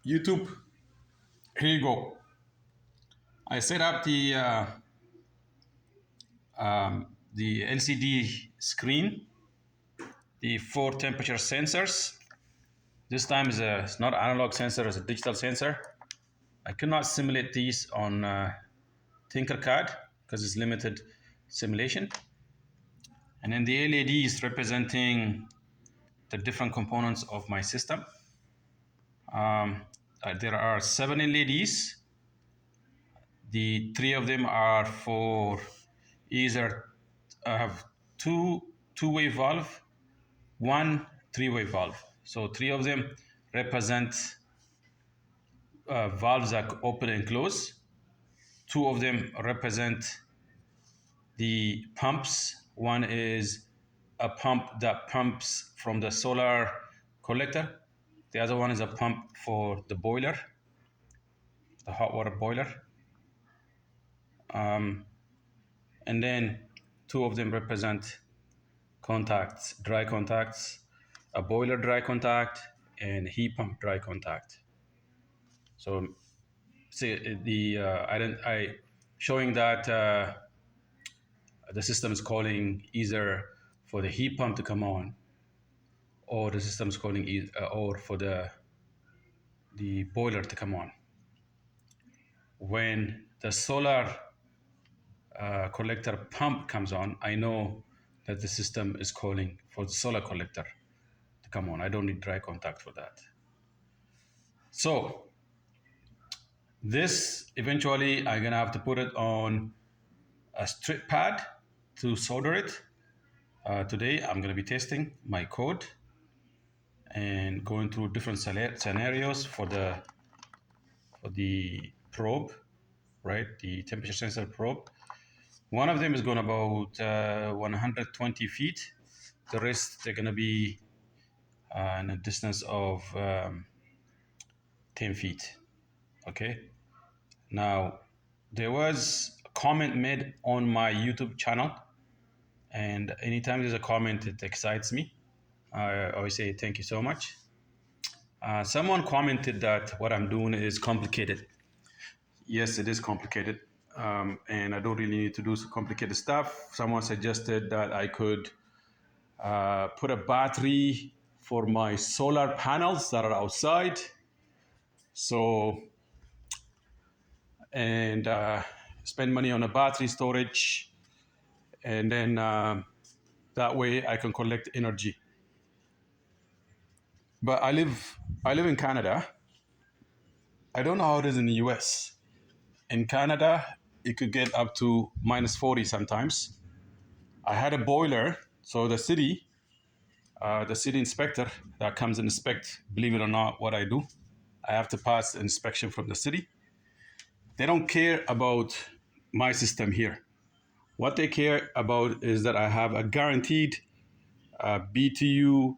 YouTube, here you go. I set up the LCD screen, the 4 temperature sensors. This time it's not analog sensor, it's a digital sensor. I cannot simulate these on Tinkercad because it's limited simulation. And then the LED is representing the different components of my system. There are 7 LEDs. The 3 of them are for either I have two-way valve, one three-way valve. So 3 of them represent valves that open and close. 2 of them represent the pumps. One is a pump that pumps from the solar collector. The other one is a pump for the boiler, the hot water boiler. And then 2 of them represent contacts, dry contacts, a boiler dry contact, and heat pump dry contact. So see I showing that the system is calling either for the heat pump to come on, or the system is calling or for the boiler to come on. When the solar collector pump comes on, I know that the system is calling for the solar collector to come on. I don't need dry contact for that. So this eventually I'm gonna have to put it on a strip pad to solder it. Today I'm gonna be testing my code and going through different scenarios for the probe, right? The temperature sensor probe. One of them is going about 120 feet. The rest they're gonna be in a distance of 10 feet. Okay. Now, there was a comment made on my YouTube channel, and anytime there's a comment, it excites me. I always say thank you so much. Someone commented that what I'm doing is complicated. Yes, it is complicated, and I don't really need to do some complicated stuff. Someone suggested that I could put a battery for my solar panels that are outside. So, and spend money on a battery storage, and then that way I can collect energy. But I live in Canada. I don't know how it is in the US. In Canada, it could get up to -40 sometimes. I had a boiler, so the city inspector that comes and inspect, believe it or not, what I do, I have to pass inspection from the city. They don't care about my system here. What they care about is that I have a guaranteed BTU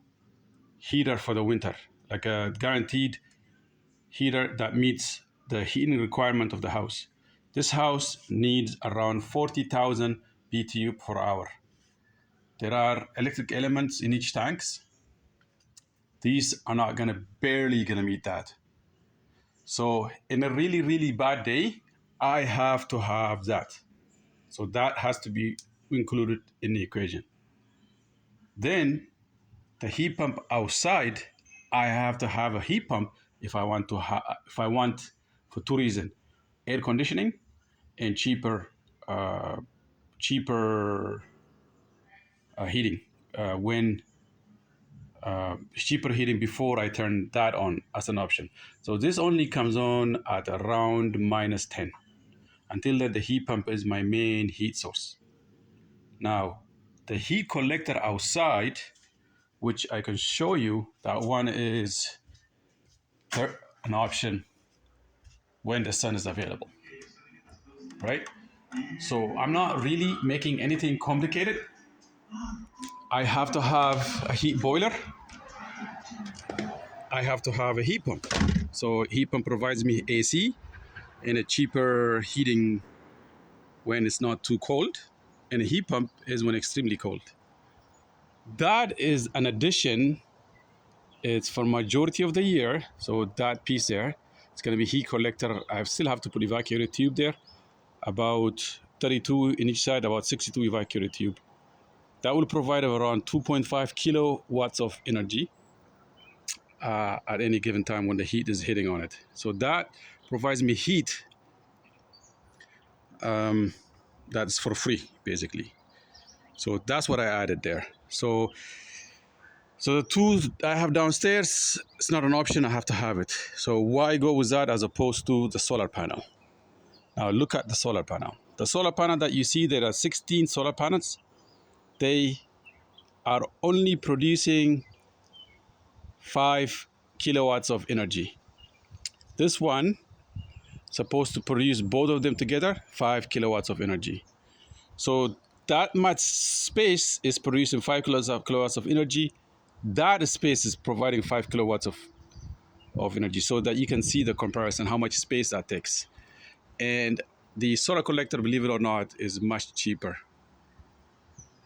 heater for the winter, like a guaranteed heater that meets the heating requirement of the house. This house needs around 40,000 BTU per hour. There are electric elements in each tanks. These are not barely gonna meet that. So in a really, really bad day, I have to have that. So that has to be included in the equation. Then the heat pump outside, I have to have a heat pump if I want for 2 reasons: air conditioning and cheaper heating. When cheaper heating before I turn that on as an option. So this only comes on at around -10. Until then, the heat pump is my main heat source. Now, the heat collector outside, which I can show you, that one is an option when the sun is available, right? So I'm not really making anything complicated. I have to have a heat boiler. I have to have a heat pump. So heat pump provides me AC and a cheaper heating when it's not too cold, and a heat pump is when extremely cold. That is an addition It's for majority of the year. So that piece there, it's going to be heat collector. I still have to put evacuated tube there, about 32 in each side, about 62 evacuated tube. That will provide around 2.5 kilowatts of energy at any given time when the heat is hitting on it. So that provides me heat that's for free, basically. So that's what I added there. So the tools I have downstairs, it's not an option, I have to have it. So why go with that as opposed to the solar panel? Now look at the solar panel. The solar panel that you see, there are 16 solar panels. They are only producing 5 kilowatts of energy. This one supposed to produce both of them together, 5 kilowatts of energy. So that much space is producing 5 kilowatts of energy. That space is providing 5 kilowatts of energy, so that you can see the comparison, how much space that takes. And the solar collector, believe it or not, is much cheaper.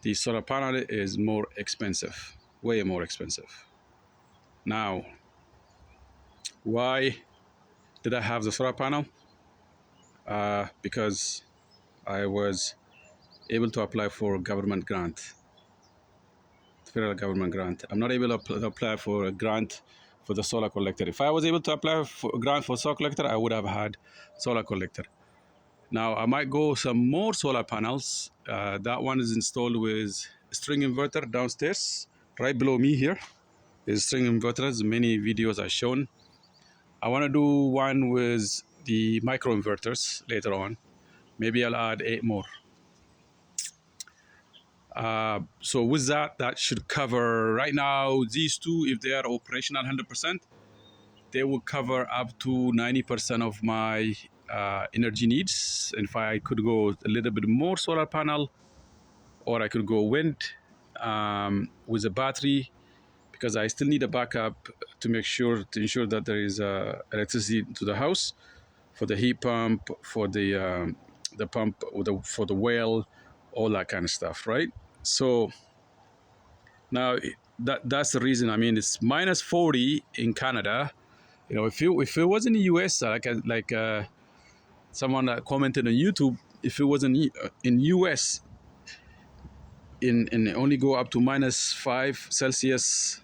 The solar panel is more expensive, way more expensive. Now, why did I have the solar panel? Because I was able to apply for a government grant, federal government grant. I'm not able to apply for a grant for the solar collector. If I was able to apply for a grant for solar collector, I would have had solar collector. Now I might go some more solar panels. That one is installed with a string inverter downstairs. Right below me here is string inverters. Many videos are shown. I want to do one with the micro inverters later on. Maybe I'll add 8 more. So with that, that should cover right now these two. If they are operational 100%, they will cover up to 90% of my energy needs. And if I could go a little bit more solar panel, or I could go wind with a battery, because I still need a backup to ensure that there is electricity to the house for the heat pump, for the pump, for the well, all that kind of stuff, right? So now that's the reason. I mean, it's minus 40 in Canada. You know, if it was in the US, someone that commented on YouTube, if it was in US, in only go up to minus 5 Celsius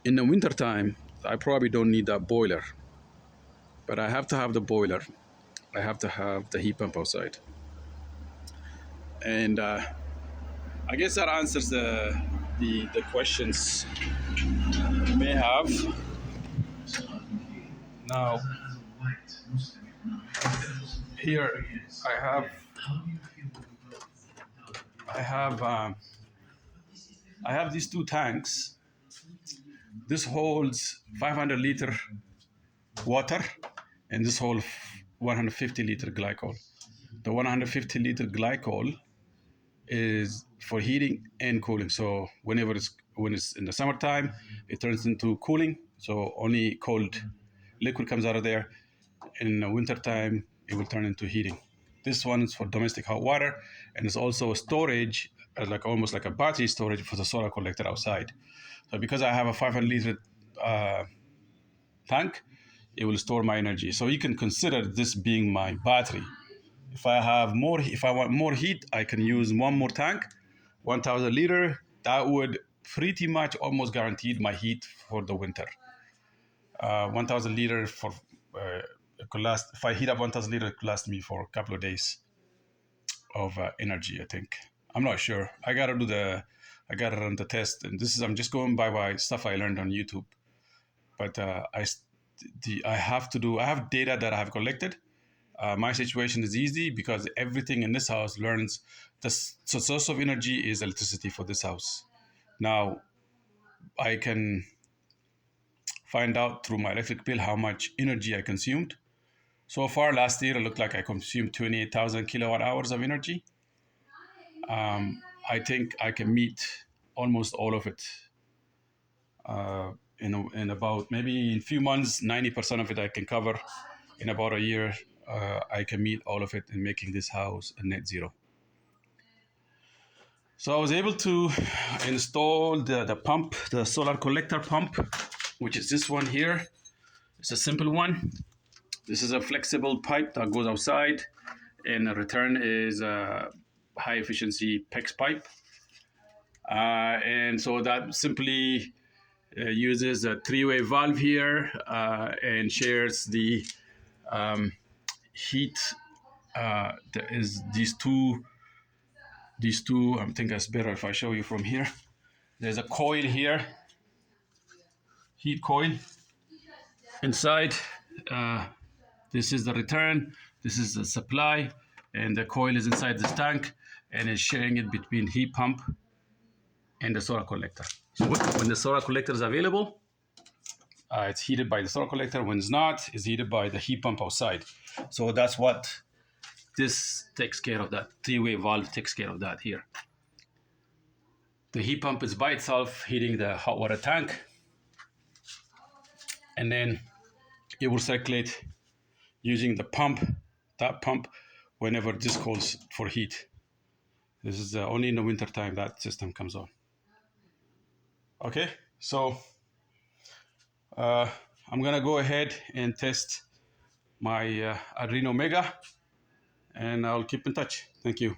in the winter time, I probably don't need that boiler. But I have to have the boiler. I have to have the heat pump outside. And I guess that answers the questions you may have. Now, here I have these two tanks. This holds 500 liter water, and this holds 150 liter glycol. The 150 liter glycol is for heating and cooling. So when it's in the summertime, it turns into cooling. So only cold liquid comes out of there. In the wintertime, it will turn into heating. This one is for domestic hot water, and it's also a storage, almost like a battery storage for the solar collector outside. So because I have a 500 liter tank, it will store my energy. So you can consider this being my battery. If I want more heat, I can use one more tank, 1,000 liter. That would pretty much almost guaranteed my heat for the winter. 1,000 liter it could last. If I heat up 1,000 liter, it could last me for a couple of days of energy. I think. I'm not sure. I gotta run the test, and I'm just going by stuff I learned on YouTube. But I have data that I have collected. My situation is easy because everything in this house learns the source of energy is electricity for this house. Now, I can find out through my electric bill how much energy I consumed. So far, last year, it looked like I consumed 28,000 kilowatt hours of energy. I think I can meet almost all of it. In about maybe in a few months, 90% of it I can cover. In about a year, I can meet all of it in making this house a net zero. So I was able to install the pump, the solar collector pump. which is this one here. It's a simple one. This is a flexible pipe that goes outside, and the return is a high efficiency PEX pipe. And so that simply uses a three-way valve here and shares the heat. There is these two. I think it's better if I show you from here. There's a coil here, heat coil inside. This is the return. This is the supply, and the coil is inside this tank, and is sharing it between heat pump and the solar collector. So when the solar collector is available, it's heated by the solar collector. When it's not, it's heated by the heat pump outside. So that's what this takes care of. That three-way valve takes care of that here. The heat pump is by itself heating the hot water tank, and then it will circulate using the pump, that pump, whenever this calls for heat. This is only in the winter time that system comes on. Okay, so I'm gonna go ahead and test my Arduino Mega, and I'll keep in touch. Thank you.